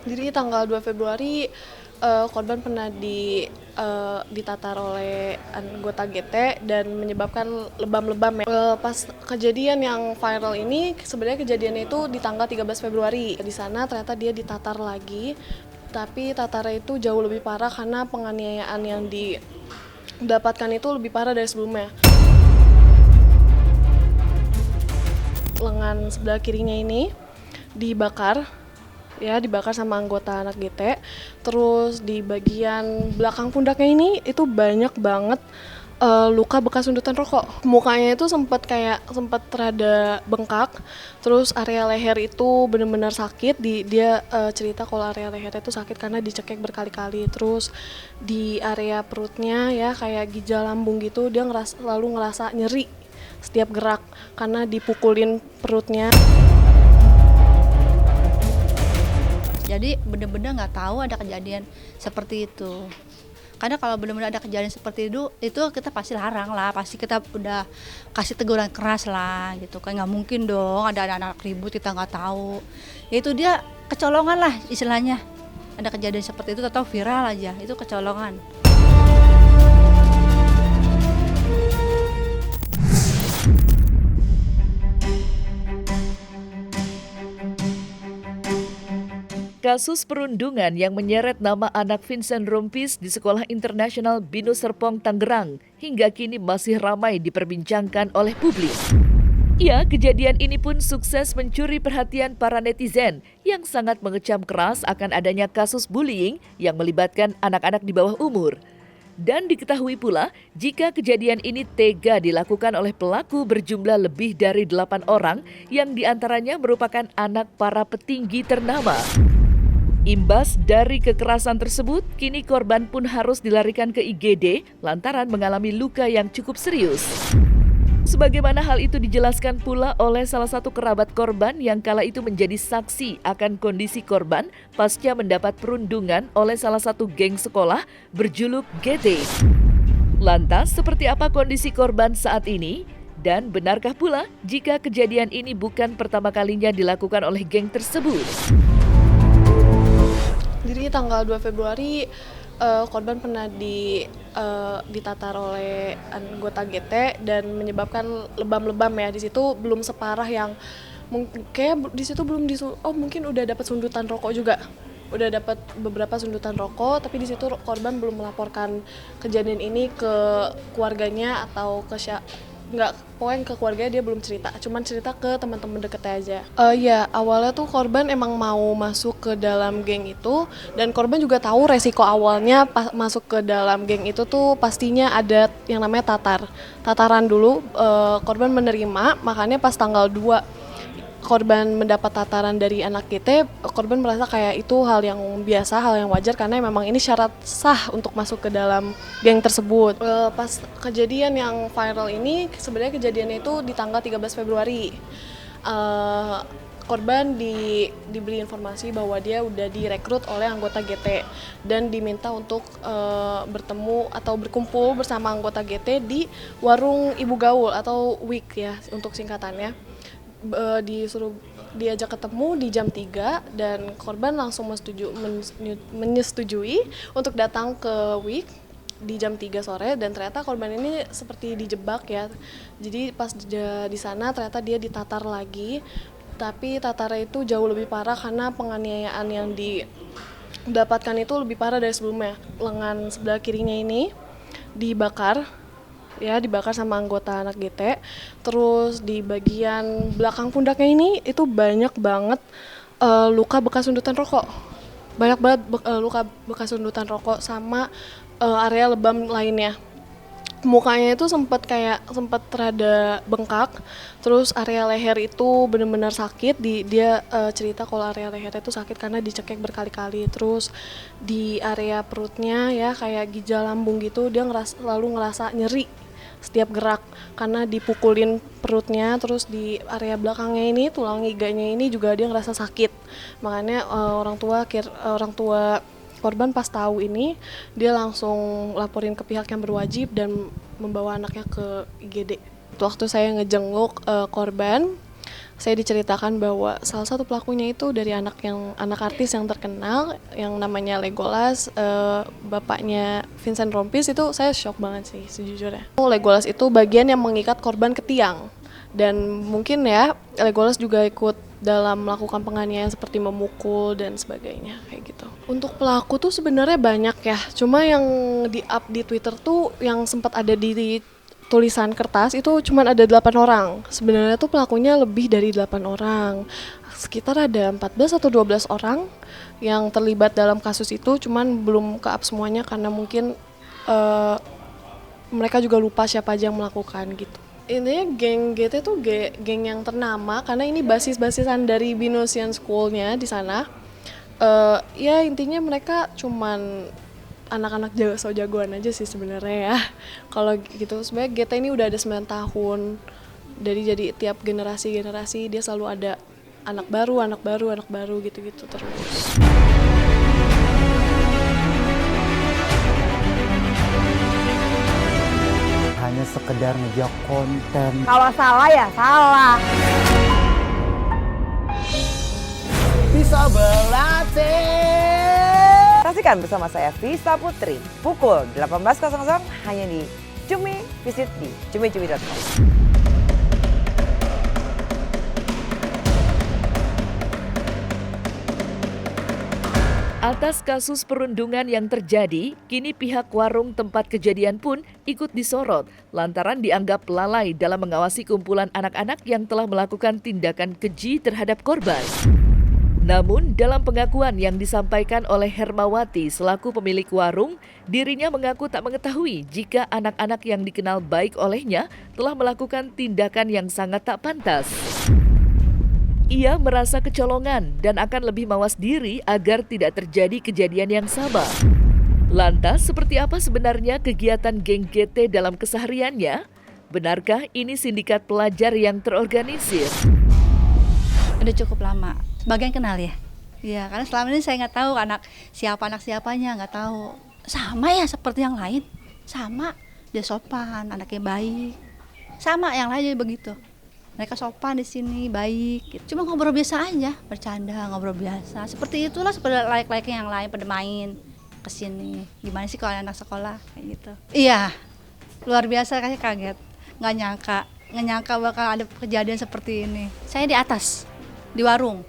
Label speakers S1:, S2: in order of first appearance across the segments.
S1: Jadi tanggal 2 Februari korban pernah ditatar oleh anggota GT dan menyebabkan lebam-lebam ya. Pas kejadian yang viral ini sebenarnya kejadiannya itu di tanggal 13 Februari. Di sana ternyata dia ditatar lagi, tapi tatarnya itu jauh lebih parah karena penganiayaan yang didapatkan itu lebih parah dari sebelumnya. Lengan sebelah kirinya ini dibakar, ya dibakar sama anggota anak GT. Terus di bagian belakang pundaknya ini itu banyak banget luka bekas sundutan rokok. Mukanya itu sempat rada bengkak. Terus area leher itu benar-benar sakit. Dia cerita kalau area leher itu sakit karena dicekik berkali-kali. Terus di area perutnya ya kayak ginjal lambung gitu, dia selalu ngerasa nyeri setiap gerak karena dipukulin perutnya.
S2: Jadi bener-bener nggak tahu ada kejadian seperti itu. Karena kalau benar-benar ada kejadian seperti itu kita pasti larang lah, pasti kita udah kasih teguran keras lah gitu kan. Nggak mungkin dong ada anak-anak ribut kita nggak tahu. Ya itu dia kecolongan lah istilahnya. Ada kejadian seperti itu atau viral aja, itu kecolongan.
S3: Kasus perundungan yang menyeret nama anak Vincent Rompis di Sekolah Internasional Binu Serpong, Tangerang hingga kini masih ramai diperbincangkan oleh publik. Ya, kejadian ini pun sukses mencuri perhatian para netizen yang sangat mengecam keras akan adanya kasus bullying yang melibatkan anak-anak di bawah umur. Dan diketahui pula jika kejadian ini tega dilakukan oleh pelaku berjumlah lebih dari 8 orang yang diantaranya merupakan anak para petinggi ternama. Imbas dari kekerasan tersebut, kini korban pun harus dilarikan ke IGD lantaran mengalami luka yang cukup serius. Sebagaimana hal itu dijelaskan pula oleh salah satu kerabat korban yang kala itu menjadi saksi akan kondisi korban pasca mendapat perundungan oleh salah satu geng sekolah berjuluk GT. Lantas, seperti apa kondisi korban saat ini? Dan benarkah pula jika kejadian ini bukan pertama kalinya dilakukan oleh geng tersebut?
S1: Jadi tanggal 2 Februari korban pernah ditatar oleh anggota GT dan menyebabkan lebam-lebam ya. Di situ belum separah yang kayak di situ belum mungkin udah dapat sundutan rokok juga. Udah dapat beberapa sundutan rokok, tapi di situ korban belum melaporkan kejadian ini ke keluarganya atau pokoknya ke keluarganya dia belum cerita, cuman cerita ke teman-teman deketnya aja. Ya awalnya tuh korban emang mau masuk ke dalam geng itu, dan korban juga tahu resiko awalnya masuk ke dalam geng itu tuh pastinya ada yang namanya tataran dulu. Korban menerima, makanya pas tanggal 2 korban mendapat tataran dari anak GT, korban merasa kayak itu hal yang biasa, hal yang wajar karena memang ini syarat sah untuk masuk ke dalam geng tersebut. Pas kejadian yang viral ini sebenarnya kejadiannya itu di tanggal 13 Februari. Korban diberi informasi bahwa dia udah direkrut oleh anggota GT dan diminta untuk bertemu atau berkumpul bersama anggota GT di warung Ibu Gaul atau WIG ya untuk singkatannya. Disuruh diajak ketemu di jam 3 dan korban langsung menyetujui untuk datang ke WIG di jam 3 sore, dan ternyata korban ini seperti dijebak ya. Jadi pas di sana ternyata dia ditatar lagi, tapi tatarnya itu jauh lebih parah karena penganiayaan yang didapatkan itu lebih parah dari sebelumnya. Lengan sebelah kirinya ini dibakar, ya dibakar sama anggota anak GT. Terus di bagian belakang pundaknya ini itu banyak banget luka bekas sundutan rokok. Banyak banget luka bekas sundutan rokok sama area lebam lainnya. Mukanya itu sempat rada bengkak. Terus area leher itu benar-benar sakit. Dia cerita kalau area leher itu sakit karena dicekik berkali-kali. Terus di area perutnya ya kayak ginjal lambung gitu, dia selalu ngerasa nyeri setiap gerak karena dipukulin perutnya. Terus di area belakangnya ini, tulang iganya ini juga dia ngerasa sakit. Makanya orang tua korban pas tahu ini dia langsung laporin ke pihak yang berwajib dan membawa anaknya ke IGD. Waktu saya ngejenguk korban, saya diceritakan bahwa salah satu pelakunya itu dari anak artis yang terkenal yang namanya Legolas, bapaknya Vincent Rompis. Itu saya shock banget sih sejujurnya. Legolas itu bagian yang mengikat korban ke tiang, dan mungkin ya Legolas juga ikut dalam melakukan penganiayaan seperti memukul dan sebagainya kayak gitu. Untuk pelaku tuh sebenarnya banyak ya, cuma yang di-up di Twitter tuh yang sempat ada di tulisan kertas itu cuma ada 8 orang. Sebenarnya tuh pelakunya lebih dari 8 orang. Sekitar ada 14 atau 12 orang yang terlibat dalam kasus itu, cuman belum ke-up semuanya karena mungkin mereka juga lupa siapa aja yang melakukan gitu. Intinya geng GT tuh geng yang ternama karena ini basis-basisan dari Binosian School-nya di sana. Ya intinya mereka cuman anak-anak jagoan aja sih sebenarnya ya. Kalau gitu sebenarnya GT ini udah ada 9 tahun. Jadi tiap generasi dia selalu ada anak baru gitu-gitu terus.
S4: Hanya sekedar ngejok konten.
S5: Kalau salah ya salah.
S4: Bisa berlatih.
S5: Saksikan bersama saya Vista Putri pukul 18.00 hanya di Cumi. Visit di cumi-cumi.com.
S3: Atas kasus perundungan yang terjadi, kini pihak warung tempat kejadian pun ikut disorot lantaran dianggap lalai dalam mengawasi kumpulan anak-anak yang telah melakukan tindakan keji terhadap korban. Namun, dalam pengakuan yang disampaikan oleh Hermawati selaku pemilik warung, dirinya mengaku tak mengetahui jika anak-anak yang dikenal baik olehnya telah melakukan tindakan yang sangat tak pantas. Ia merasa kecolongan dan akan lebih mawas diri agar tidak terjadi kejadian yang sama. Lantas, seperti apa sebenarnya kegiatan geng GT dalam kesehariannya? Benarkah ini sindikat pelajar yang terorganisir?
S2: Udah cukup lama. Sebagian kenal ya. Iya, karena selama ini saya nggak tahu anak siapanya nggak tahu. Sama ya seperti yang lain. Sama, dia sopan, anaknya baik. Sama yang lain juga begitu. Mereka sopan di sini, baik. Gitu. Cuma ngobrol biasa aja, bercanda, ngobrol biasa. Seperti itulah seperti layaknya yang lain pada main ke sini. Gimana sih kalau anak sekolah kayak gitu. Iya. Luar biasa, kaget. Nggak nyangka bakal ada kejadian seperti ini. Saya di atas, di warung.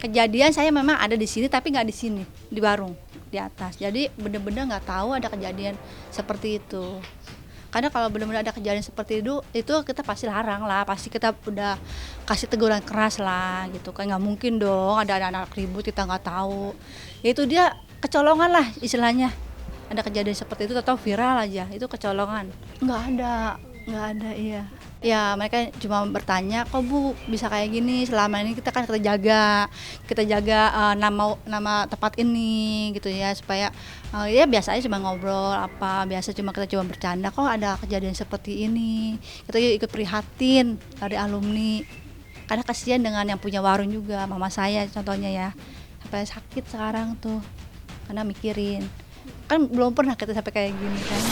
S2: Kejadian saya memang ada di sini tapi nggak di sini, di warung, di atas. Jadi benar-benar nggak tahu ada kejadian seperti itu. Karena kalau benar-benar ada kejadian seperti itu kita pasti larang lah, pasti kita udah kasih teguran keras lah gitu. Kan nggak mungkin dong ada anak ribut kita nggak tahu. Ya itu dia kecolongan lah istilahnya. Ada kejadian seperti itu atau viral aja, itu kecolongan. Nggak ada iya. Ya mereka cuma bertanya, kok Bu bisa kayak gini, selama ini kita jaga nama tempat ini gitu ya, supaya ya biasa aja cuma ngobrol biasa kita cuma bercanda, kok ada kejadian seperti ini, kita ikut prihatin dari alumni, karena kasihan dengan yang punya warung juga, mama saya contohnya ya, sampai sakit sekarang tuh, karena mikirin, kan belum pernah kita sampai kayak gini kan.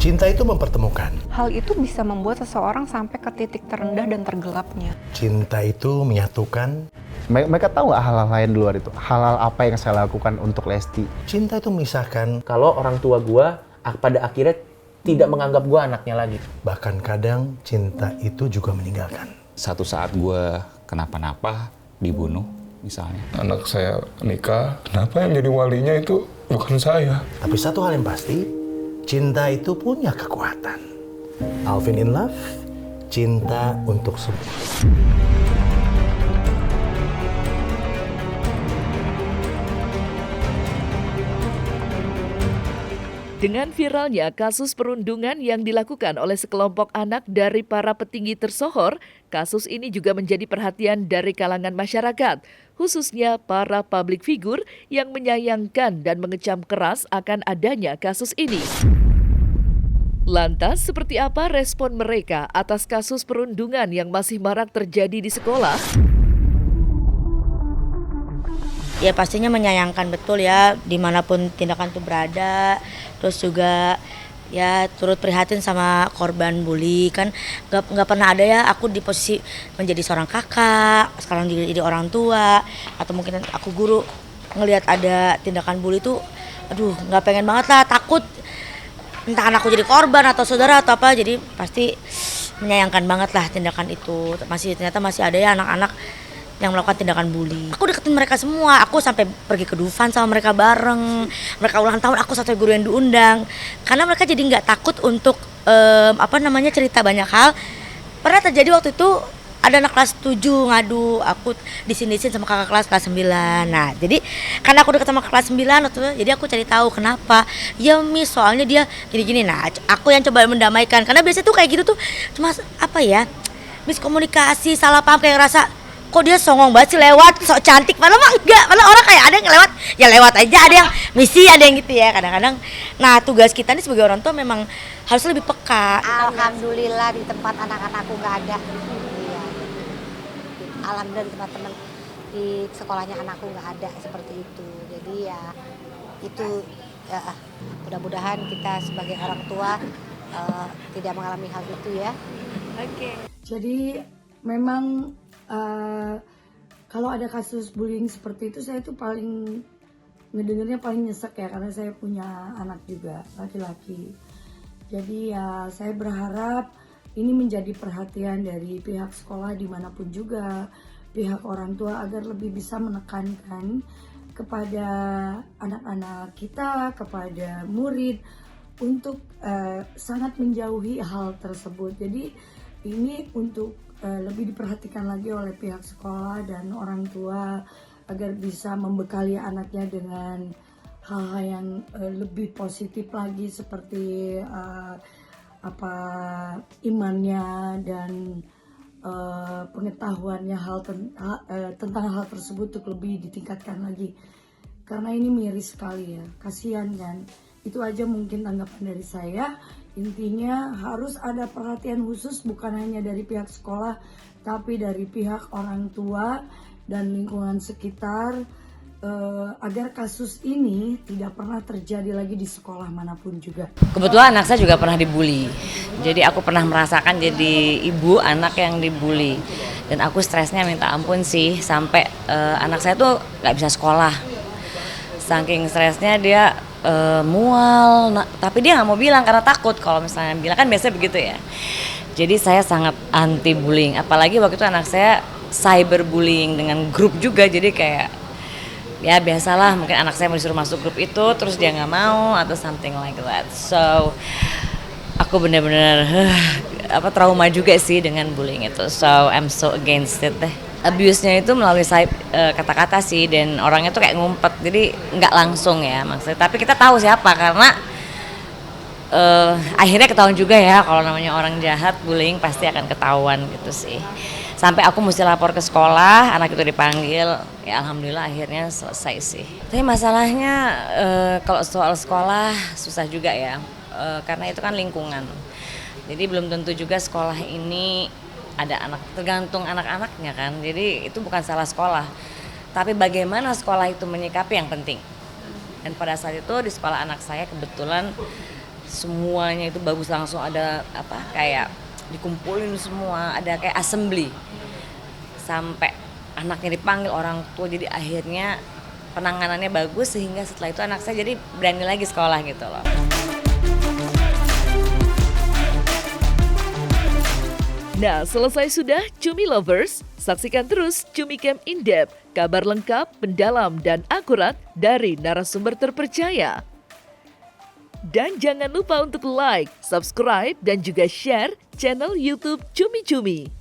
S6: Cinta itu mempertemukan.
S7: Hal itu bisa membuat seseorang sampai ke titik terendah dan tergelapnya.
S6: Cinta itu menyatukan.
S4: Mereka tahu nggak hal-hal lain di luar itu? Hal-hal apa yang saya lakukan untuk Lesti?
S6: Cinta itu memisahkan.
S8: Kalau orang tua gua pada akhirnya tidak menganggap gua anaknya lagi.
S6: Bahkan kadang cinta itu juga meninggalkan.
S9: Satu saat gua kenapa-napa, dibunuh misalnya.
S10: Anak saya nikah, kenapa yang jadi walinya itu bukan saya?
S6: Tapi satu hal yang pasti, cinta itu punya kekuatan. Alvin in Love, cinta untuk semua.
S3: Dengan viralnya kasus perundungan yang dilakukan oleh sekelompok anak dari para petinggi tersohor, kasus ini juga menjadi perhatian dari kalangan masyarakat, khususnya para publik figur yang menyayangkan dan mengecam keras akan adanya kasus ini. Lantas, seperti apa respon mereka atas kasus perundungan yang masih marak terjadi di sekolah?
S11: Ya pastinya menyayangkan betul ya, dimanapun tindakan itu berada. Terus juga ya turut prihatin sama korban bully. Kan nggak pernah ada ya aku di posisi menjadi seorang kakak, sekarang jadi orang tua, atau mungkin aku guru, ngelihat ada tindakan bully tuh aduh nggak pengen banget lah, takut entah anakku jadi korban atau saudara atau apa. Jadi pasti menyayangkan banget lah tindakan itu. Ternyata masih ada ya anak-anak yang melakukan tindakan bully. Aku deketin mereka semua, aku sampai pergi ke Dufan sama mereka bareng. Mereka ulang tahun, aku satu guru yang diundang. Karena mereka jadi nggak takut untuk cerita banyak hal. Pernah terjadi waktu itu ada anak kelas 7 ngadu, aku disin-disin sama kakak kelas 9. Nah, jadi karena aku deket sama kelas 9 waktu itu, jadi aku cari tahu kenapa. Ya Miss, soalnya dia gini-gini. Nah, aku yang coba mendamaikan. Karena biasanya tuh kayak gitu tuh cuma miskomunikasi, salah paham, kayak ngerasa kok dia songong banget sih lewat, sok cantik, padahal mah enggak, padahal orang kayak ada yang lewat, ya lewat aja, ada yang misi, ada yang gitu ya kadang-kadang. Nah tugas kita nih sebagai orang tua memang harus lebih peka.
S12: Alhamdulillah di tempat anak-anakku nggak ada. Iya. Alhamdulillah di tempat teman di sekolahnya anakku nggak ada seperti itu. Jadi ya itu mudah-mudahan kita sebagai orang tua tidak mengalami hal itu ya.
S13: Oke. Jadi memang kalau ada kasus bullying seperti itu, saya tuh paling ngedengernya paling nyesek ya, karena saya punya anak juga laki-laki. Jadi ya saya berharap ini menjadi perhatian dari pihak sekolah dimanapun juga, pihak orang tua, agar lebih bisa menekankan kepada anak-anak kita, kepada murid untuk sangat menjauhi hal tersebut. Jadi ini untuk lebih diperhatikan lagi oleh pihak sekolah dan orang tua agar bisa membekali anaknya dengan hal-hal yang lebih positif lagi, seperti imannya dan pengetahuannya tentang hal tersebut untuk lebih ditingkatkan lagi, karena ini miris sekali ya, kasihan kan. Itu aja mungkin tanggapan dari saya. Intinya harus ada perhatian khusus, bukan hanya dari pihak sekolah, tapi dari pihak orang tua dan lingkungan sekitar, agar kasus ini tidak pernah terjadi lagi di sekolah manapun juga.
S14: Kebetulan anak saya juga pernah dibully, jadi aku pernah merasakan jadi ibu anak yang dibully, dan aku stresnya minta ampun sih, sampai anak saya tuh nggak bisa sekolah, saking stresnya dia mual, tapi dia nggak mau bilang karena takut kalau misalnya bilang, kan biasanya begitu ya. Jadi saya sangat anti bullying, apalagi waktu itu anak saya cyberbullying dengan grup juga, jadi kayak ya biasalah, mungkin anak saya mau disuruh masuk grup itu terus dia nggak mau atau something like that. So aku benar-benar trauma juga sih dengan bullying itu. So I'm so against it deh. Abuse-nya itu melalui kata-kata sih, dan orangnya tuh kayak ngumpet, jadi nggak langsung ya maksudnya. Tapi kita tahu siapa, karena akhirnya ketahuan juga ya, kalau namanya orang jahat bullying pasti akan ketahuan gitu sih. Sampai aku mesti lapor ke sekolah, anak itu dipanggil, ya alhamdulillah akhirnya selesai sih. Tapi masalahnya kalau soal sekolah susah juga ya, karena itu kan lingkungan. Jadi belum tentu juga sekolah ini ada anak, tergantung anak-anaknya kan. Jadi itu bukan salah sekolah, tapi bagaimana sekolah itu menyikapi yang penting. Dan pada saat itu di sekolah anak saya kebetulan semuanya itu bagus, langsung ada kayak dikumpulin semua, ada kayak assembly, sampai anaknya dipanggil orang tua. Jadi akhirnya penanganannya bagus, sehingga setelah itu anak saya jadi berani lagi sekolah gitu loh.
S3: Nah, selesai sudah Cumi Lovers? Saksikan terus Cumi Camp In-Depth, kabar lengkap, mendalam, dan akurat dari narasumber terpercaya. Dan jangan lupa untuk like, subscribe, dan juga share channel YouTube Cumi Cumi.